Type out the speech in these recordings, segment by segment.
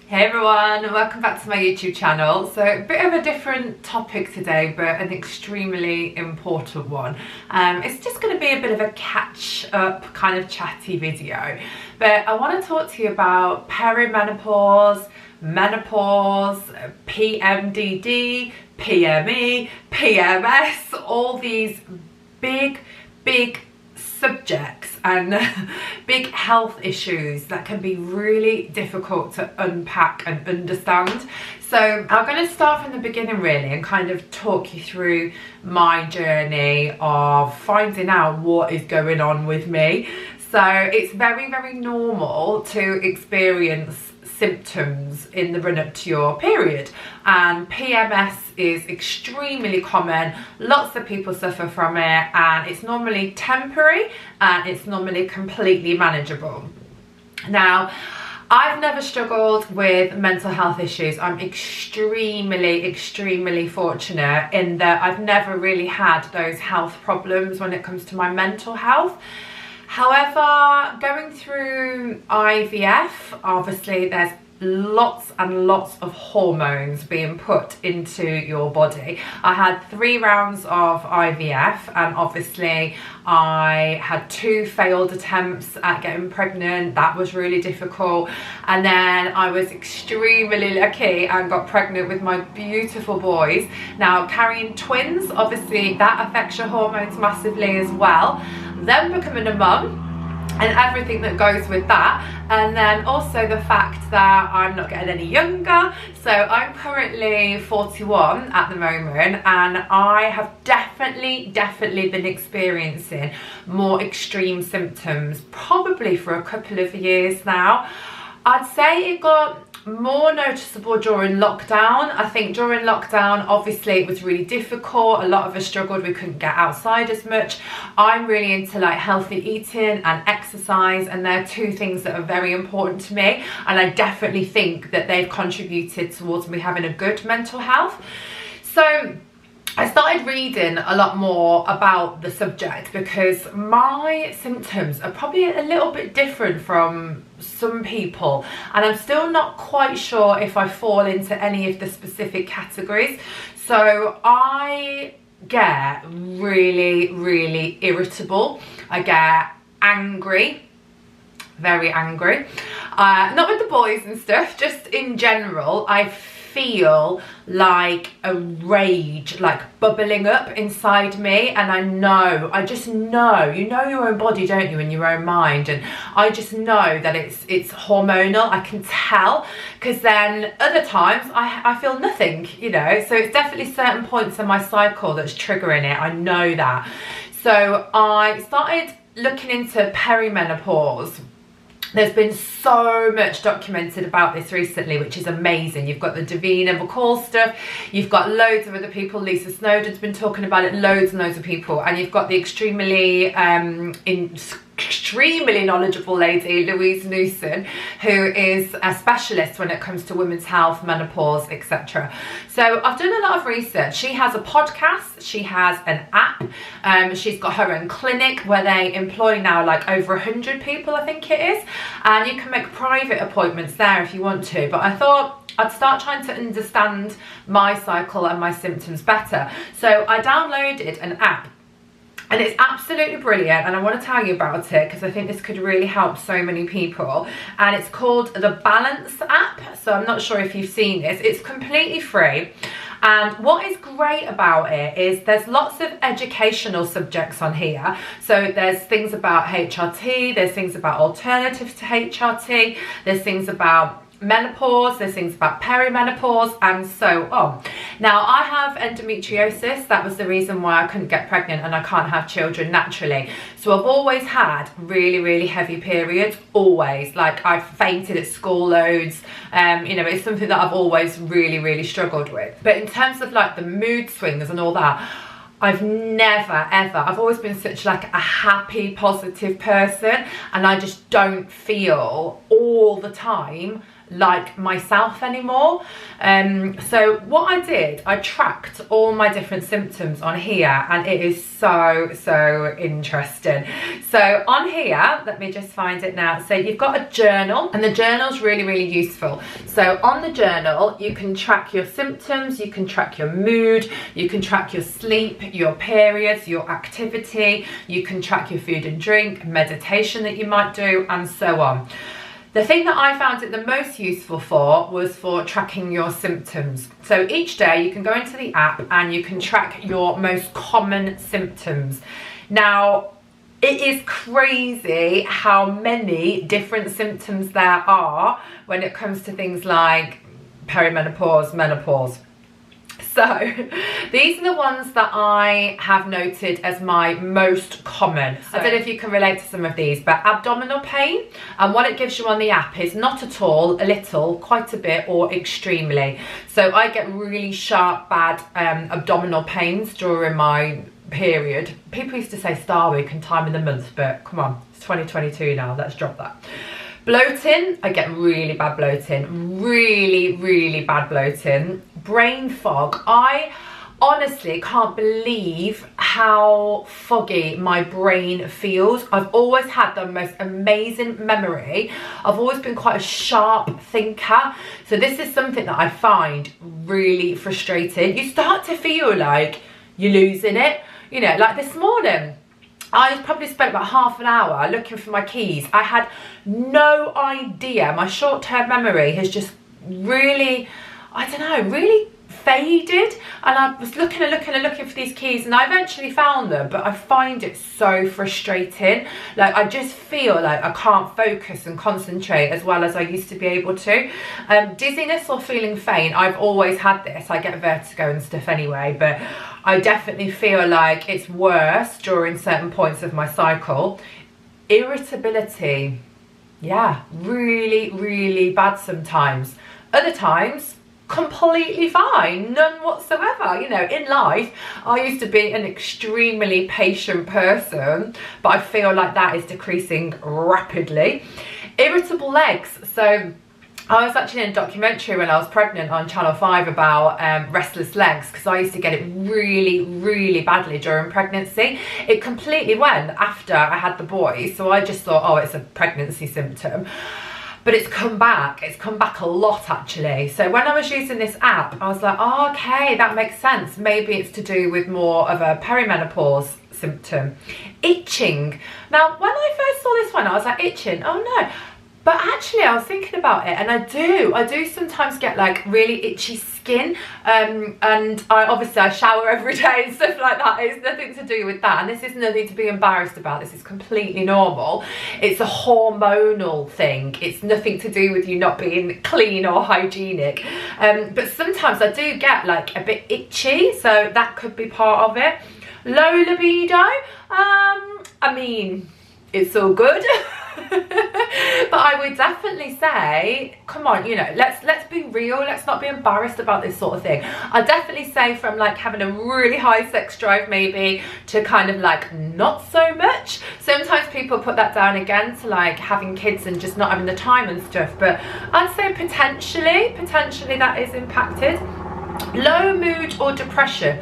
Hey everyone, and welcome back to my YouTube channel. So a bit of a different topic today, but an extremely important one. It's just going to be a bit of a catch up kind of chatty video, but I want to talk to you about perimenopause, menopause, PMDD, PME, PMS, all these big subjects and big health issues that can be really difficult to unpack and understand. So I'm going to start from the beginning really and kind of talk you through my journey of finding out what is going on with me. So it's very normal to experience symptoms in the run up to your period, and PMS is extremely common. Lots of people suffer from it, and it's normally temporary and it's normally completely manageable. Now, I've never struggled with mental health issues. I'm extremely fortunate in that I've never really had those health problems when it comes to my mental health. However, going through IVF, obviously there's lots and lots of hormones being put into your body. I had 3 rounds of IVF, and obviously I had 2 failed attempts at getting pregnant. That was really difficult, and then I was extremely lucky and got pregnant with my beautiful boys. Now, carrying twins, obviously that affects your hormones massively as well. Then becoming a mum and everything that goes with that, and then also the fact that I'm not getting any younger. So I'm currently 41 at the moment, and I have definitely been experiencing more extreme symptoms probably for a couple of years now. I'd say it got more noticeable during lockdown. I think during lockdown, obviously it was really difficult. A lot of us struggled. We couldn't get outside as much. I'm really into like healthy eating and exercise, and they're 2 things that are very important to me, and I definitely think that they've contributed towards me having a good mental health. So I started reading a lot more about the subject because my symptoms are probably a little bit different from some people, and I'm still not quite sure if I fall into any of the specific categories. So I get really irritable. I get angry, very angry. Not with the boys and stuff, just in general. I feel like a rage like bubbling up inside me, and I just know, you know your own body, don't you, and your own mind, and I just know that it's hormonal. I can tell, because then other times I feel nothing, you know. So it's definitely certain points in my cycle that's triggering it. I know that. So I started looking into perimenopause. There's been so much documented about this recently, which is amazing. You've got the Davina McCall stuff, you've got loads of other people. Lisa Snowden's been talking about it, loads and loads of people, and you've got the extremely knowledgeable lady, Louise Newson, who is a specialist when it comes to women's health, menopause, etc. So I've done a lot of research. She has a podcast, she has an app, she's got her own clinic where they employ now like over 100 people, I think it is, and you can make private appointments there if you want to. But I thought I'd start trying to understand my cycle and my symptoms better. So I downloaded an app, and it's absolutely brilliant, and I want to tell you about it because I think this could really help so many people. And it's called the Balance app. So I'm not sure if you've seen this. It's completely free, and what is great about it is there's lots of educational subjects on here. So there's things about HRT, there's things about alternatives to HRT, there's things about menopause, there's things about perimenopause, and so on. Now, I have endometriosis. That was the reason why I couldn't get pregnant and I can't have children naturally. So I've always had really heavy periods, always. Like, I've fainted at school loads. You know, it's something that I've always really struggled with. But in terms of like the mood swings and all that, I've never ever, I've always been such like a happy, positive person, and I just don't feel all the time like myself anymore. So what I did, I tracked all my different symptoms on here, and it is so interesting. So on here, let me just find it now. So you've got a journal, and the journal's really useful. So on the journal, you can track your symptoms, you can track your mood, you can track your sleep, your periods, your activity, you can track your food and drink, meditation that you might do, and so on. The thing that I found it the most useful for was for tracking your symptoms. So each day you can go into the app and you can track your most common symptoms. Now, it is crazy how many different symptoms there are when it comes to things like perimenopause, menopause. So these are the ones that I have noted as my most common. So I don't know if you can relate to some of these, but abdominal pain, and what it gives you on the app is not at all, a little, quite a bit, or extremely. So I get really sharp, bad abdominal pains during my period. People used to say star week and time of the month, but come on, it's 2022 now, let's drop that. Bloating, I get really bad bloating, really bad bloating. Brain fog, I honestly can't believe how foggy my brain feels. I've always had the most amazing memory. I've always been quite a sharp thinker. So this is something that I find really frustrating. You start to feel like you're losing it. You know, like this morning, I probably spent about half an hour looking for my keys. I had no idea. My short-term memory has just really, I don't know, really faded. And I was looking for these keys, and I eventually found them, but I find it so frustrating. Like, I just feel like I can't focus and concentrate as well as I used to be able to. Dizziness or feeling faint, I've always had this. I get vertigo and stuff anyway, but I definitely feel like it's worse during certain points of my cycle. Irritability, yeah, really bad sometimes. Other times, completely fine, none whatsoever. You know, in life, I used to be an extremely patient person, but I feel like that is decreasing rapidly. Irritable legs, so I was actually in a documentary when I was pregnant on Channel 5 about restless legs, because I used to get it really badly during pregnancy. It completely went after I had the boys, so I just thought, oh, it's a pregnancy symptom. But it's come back a lot actually. So when I was using this app, I was like, oh, okay, that makes sense. Maybe it's to do with more of a perimenopause symptom. Itching. Now, when I first saw this one, I was like, itching, oh no. But actually, I was thinking about it, and I do sometimes get like really itchy skin, and I shower every day and stuff like that. It's nothing to do with that, and this is nothing to be embarrassed about. This is completely normal. It's a hormonal thing. It's nothing to do with you not being clean or hygienic. But sometimes I do get like a bit itchy, so that could be part of it. Low libido. I mean, it's all good. But I would definitely say, come on, you know, let's be real. Let's not be embarrassed about this sort of thing. I'd definitely say from like having a really high sex drive maybe to kind of like not so much. Sometimes people put that down again to like having kids and just not having the time and stuff, but I'd say potentially that is impacted. Low mood or depression.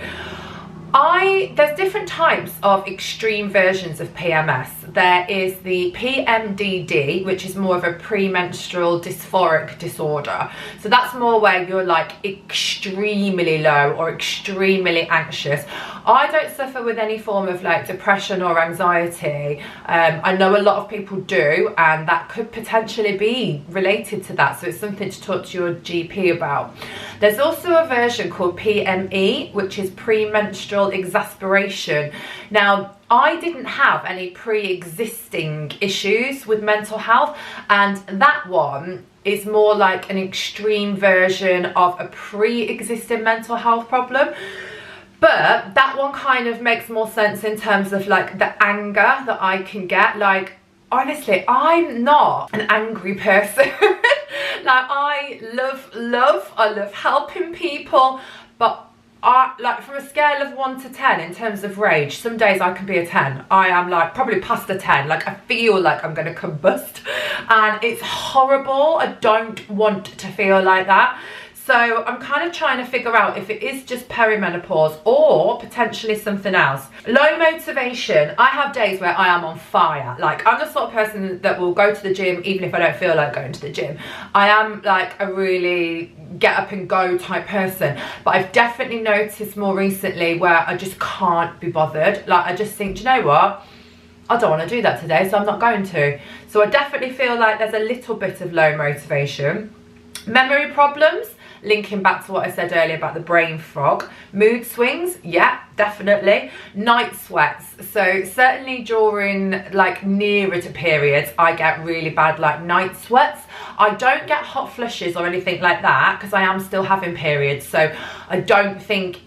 There's different types of extreme versions of PMS. There is the PMDD, which is more of a premenstrual dysphoric disorder. So that's more where you're like extremely low or extremely anxious. I don't suffer with any form of like depression or anxiety. I know a lot of people do, and that could potentially be related to that. So it's something to talk to your GP about. There's also a version called PME, which is premenstrual exasperation. Now, I didn't have any pre-existing issues with mental health, and that one is more like an extreme version of a pre-existing mental health problem. But that one kind of makes more sense in terms of like the anger that I can get. Like, honestly, I'm not an angry person. Like, I love helping people, but like from a scale of 1 to 10 in terms of rage, some days I can be a 10. I am like probably past a 10. Like I feel like I'm going to combust, and it's horrible. I don't want to feel like that. So I'm kind of trying to figure out if it is just perimenopause or potentially something else. Low motivation. I have days where I am on fire. Like I'm the sort of person that will go to the gym even if I don't feel like going to the gym. I am like a really get up and go type person. But I've definitely noticed more recently where I just can't be bothered. Like I just think, do you know what? I don't want to do that today, so I'm not going to. So I definitely feel like there's a little bit of low motivation. Memory problems. Linking back to what I said earlier about the brain fog. Mood swings, yeah, definitely. Night sweats. So certainly during like nearer to periods, I get really bad like night sweats. I don't get hot flushes or anything like that because I am still having periods. So I don't think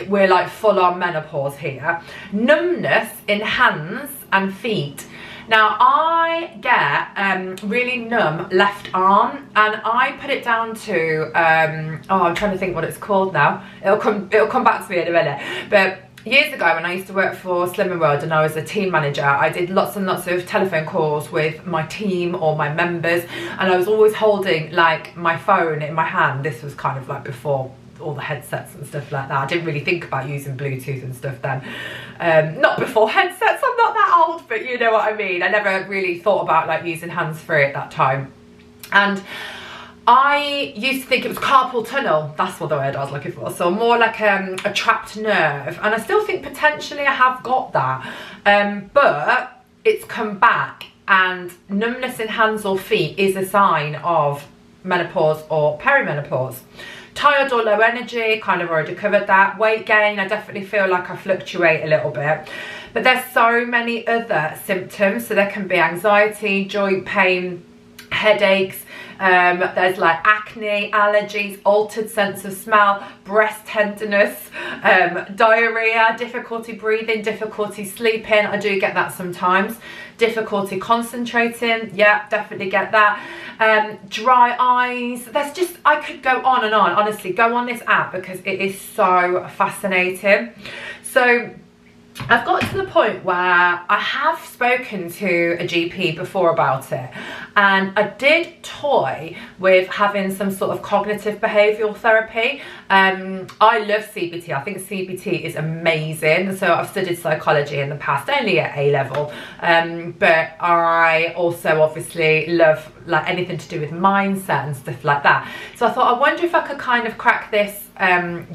we're like full on menopause here. Numbness in hands and feet. Now I get really numb left arm, and I put it down to oh, I'm trying to think what it's called now. It'll come back to me in a minute. But years ago when I used to work for Slimming World and I was a team manager, I did lots and lots of telephone calls with my team or my members, and I was always holding like my phone in my hand. This was kind of like before all the headsets and stuff like that. I didn't really think about using Bluetooth and stuff then. Not before headsets, I'm not that old, but you know what I mean. I never really thought about like using hands-free at that time. And I used to think it was carpal tunnel, that's what the word I was looking for. So more like a trapped nerve. And I still think potentially I have got that. But it's come back, and numbness in hands or feet is a sign of menopause or perimenopause. Tired or low energy, kind of already covered that. Weight gain, I definitely feel like I fluctuate a little bit. But there's so many other symptoms. So there can be anxiety, joint pain, headaches. There's like acne, allergies, altered sense of smell, breast tenderness, diarrhea, difficulty breathing, difficulty sleeping. I do get that sometimes. Difficulty concentrating, yeah, definitely get that. Dry eyes. There's just, I could go on and on. Honestly, go on this app because it is so fascinating. So I've got to the point where I have spoken to a GP before about it, and I did toy with having some sort of cognitive behavioural therapy. I love CBT. I think CBT is amazing. So I've studied psychology in the past, only at A level, but I also obviously love like anything to do with mindset and stuff like that. So I thought, I wonder if I could kind of crack this,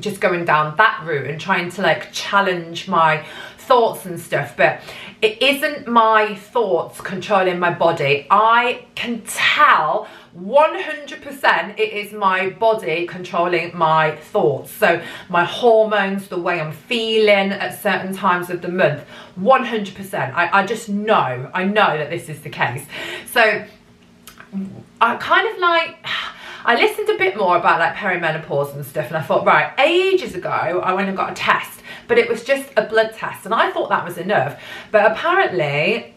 just going down that route and trying to like challenge my thoughts and stuff. But it isn't my thoughts controlling my body. I can tell 100% it is my body controlling my thoughts. So my hormones, the way I'm feeling at certain times of the month, 100%. I just know, I know that this is the case. So I kind of like, I listened a bit more about like perimenopause and stuff, and I thought, right, ages ago I went and got a test, but it was just a blood test, and I thought that was enough. But apparently,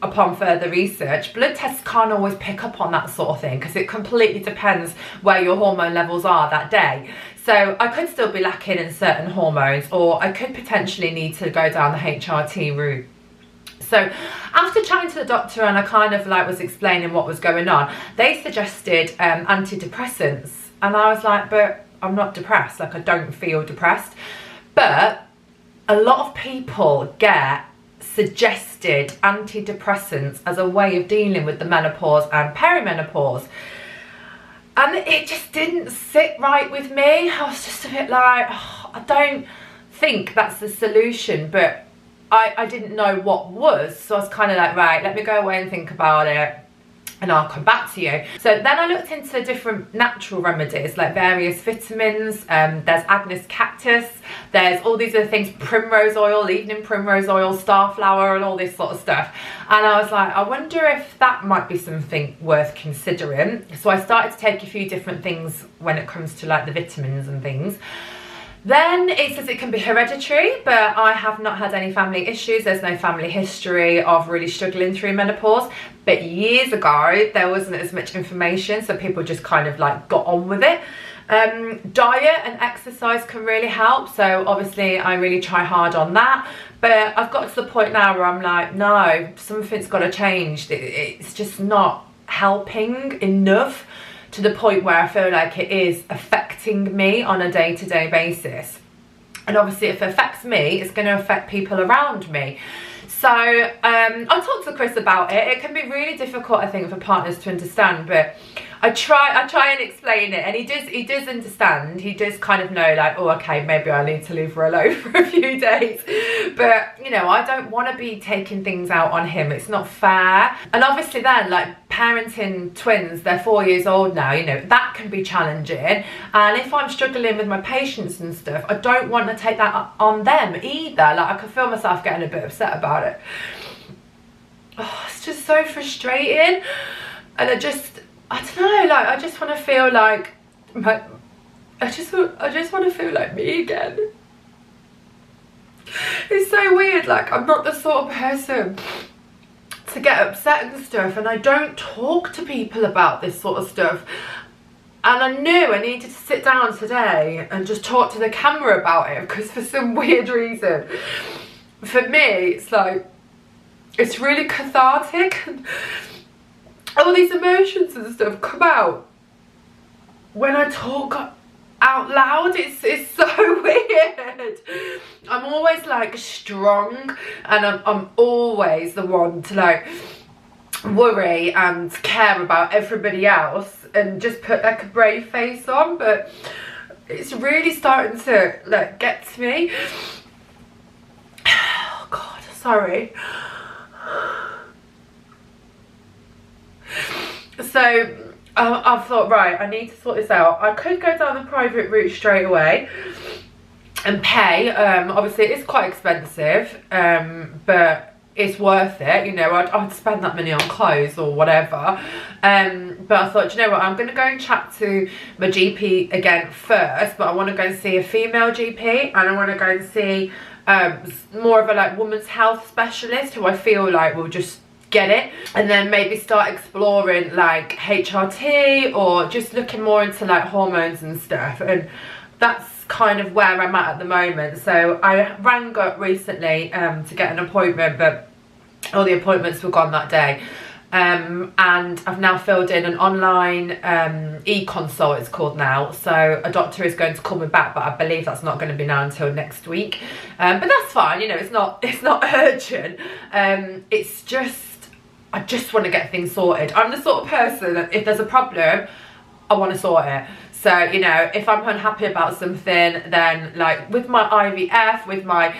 upon further research, blood tests can't always pick up on that sort of thing because it completely depends where your hormone levels are that day. So I could still be lacking in certain hormones, or I could potentially need to go down the HRT route. So after chatting to the doctor and I kind of like was explaining what was going on, they suggested antidepressants, and I was like, but I'm not depressed, like I don't feel depressed. But a lot of people get suggested antidepressants as a way of dealing with the menopause and perimenopause, and it just didn't sit right with me. I was just a bit like, oh, I don't think that's the solution, but I didn't know what was, so I was kind of like, right, let me go away and think about it, and I'll come back to you. So then I looked into different natural remedies, like various vitamins. There's Agnes cactus, there's all these other things, primrose oil, evening primrose oil, starflower, and all this sort of stuff. And I was like, I wonder if that might be something worth considering. So I started to take a few different things when it comes to like the vitamins and things. Then it says it can be hereditary, but I have not had any family issues. There's no family history of really struggling through menopause. But years ago, there wasn't as much information, so people just kind of like got on with it. Diet and exercise can really help, so obviously I really try hard on that, but I've got to the point now where I'm like, no, something's got to change. It's just not helping enough to the point where I feel like it is affecting me on a day-to-day basis. And obviously if it affects me, it's going to affect people around me. So I talked to Chris about it. It can be really difficult, I think, for partners to understand, but I try and explain it, and he does understand. He does kind of know, like, oh, okay, maybe I need to leave her alone for a few days. But, you know, I don't want to be taking things out on him. It's not fair. And obviously then, like, parenting twins, they're 4 years old now, you know, that can be challenging. And if I'm struggling with my patience and stuff, I don't want to take that on them either. Like, I can feel myself getting a bit upset about it. Oh, it's just so frustrating. And I don't know, like, I just want to feel like I just want to feel like me again. It's so weird, like, I'm not the sort of person to get upset and stuff, and I don't talk to people about this sort of stuff. And I knew I needed to sit down today and just talk to the camera about it, because for some weird reason, for me, it's like, it's really cathartic. All these emotions and stuff come out when I talk out loud. It's so weird. I'm always like strong, and I'm always the one to like worry and care about everybody else and just put like a brave face on, but it's really starting to like get to me. Oh God, sorry. So I've thought, right, I need to sort this out. I could go down the private route straight away and pay. Obviously it is quite expensive, but it's worth it. You know, I'd spend that money on clothes or whatever. But I thought, you know what, I'm going to go and chat to my GP again first, but I want to go and see a female GP, and I want to go and see more of a like women's health specialist who I feel like will just get it, and then maybe start exploring like HRT or just looking more into like hormones and stuff. And that's kind of where I'm at the moment. So I rang up recently to get an appointment, but all the appointments were gone that day. And I've now filled in an online e-consult, it's called now. So a doctor is going to call me back, but I believe that's not going to be now until next week. But that's fine, you know, it's not urgent. It's just, I just want to get things sorted. I'm the sort of person that if there's a problem, I want to sort it. So, you know, if I'm unhappy about something, then like with my IVF, with my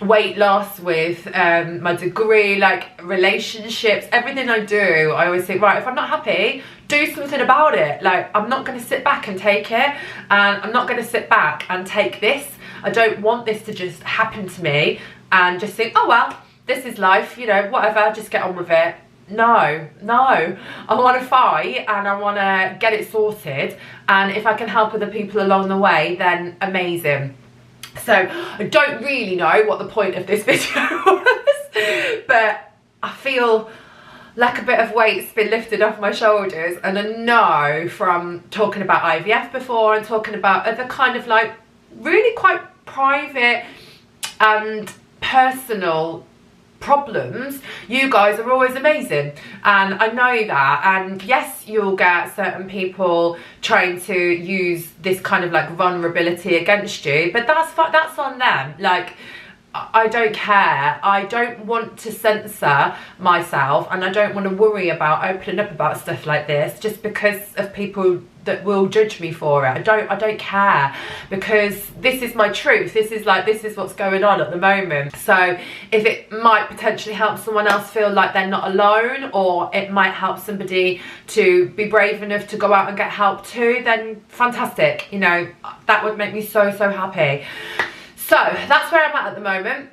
weight loss, with my degree, like relationships, everything I do, I always think, right, if I'm not happy, do something about it. Like, I'm not going to sit back and take it, and I'm not going to sit back and take this. I don't want this to just happen to me and just think, oh well, this is life, you know, whatever, just get on with it. No, I want to fight and I want to get it sorted, and if I can help other people along the way, then amazing. So I don't really know what the point of this video was, but I feel like a bit of weight's been lifted off my shoulders, and I know from talking about IVF before and talking about other kind of like really quite private and personal problems, you guys are always amazing, and I know that. And yes, you'll get certain people trying to use this kind of like vulnerability against you, but that's on them. Like, I don't care. I don't want to censor myself, and I don't want to worry about opening up about stuff like this just because of people that will judge me for it. I don't care, because this is my truth. This is what's going on at the moment. So if it might potentially help someone else feel like they're not alone, or it might help somebody to be brave enough to go out and get help too, then fantastic. You know, that would make me so happy. So that's where I'm at the moment.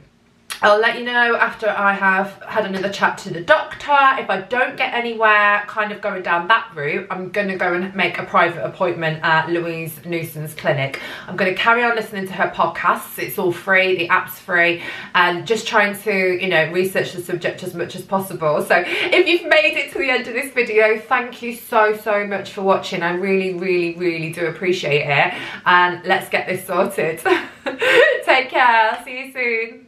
I'll let you know after I have had another chat to the doctor. If I don't get anywhere kind of going down that route, I'm going to go and make a private appointment at Louise Newson's clinic. I'm going to carry on listening to her podcasts. It's all free, the app's free, and just trying to, you know, research the subject as much as possible. So if you've made it to the end of this video, thank you so much for watching. I really do appreciate it, and let's get this sorted. Take care. I'll see you soon.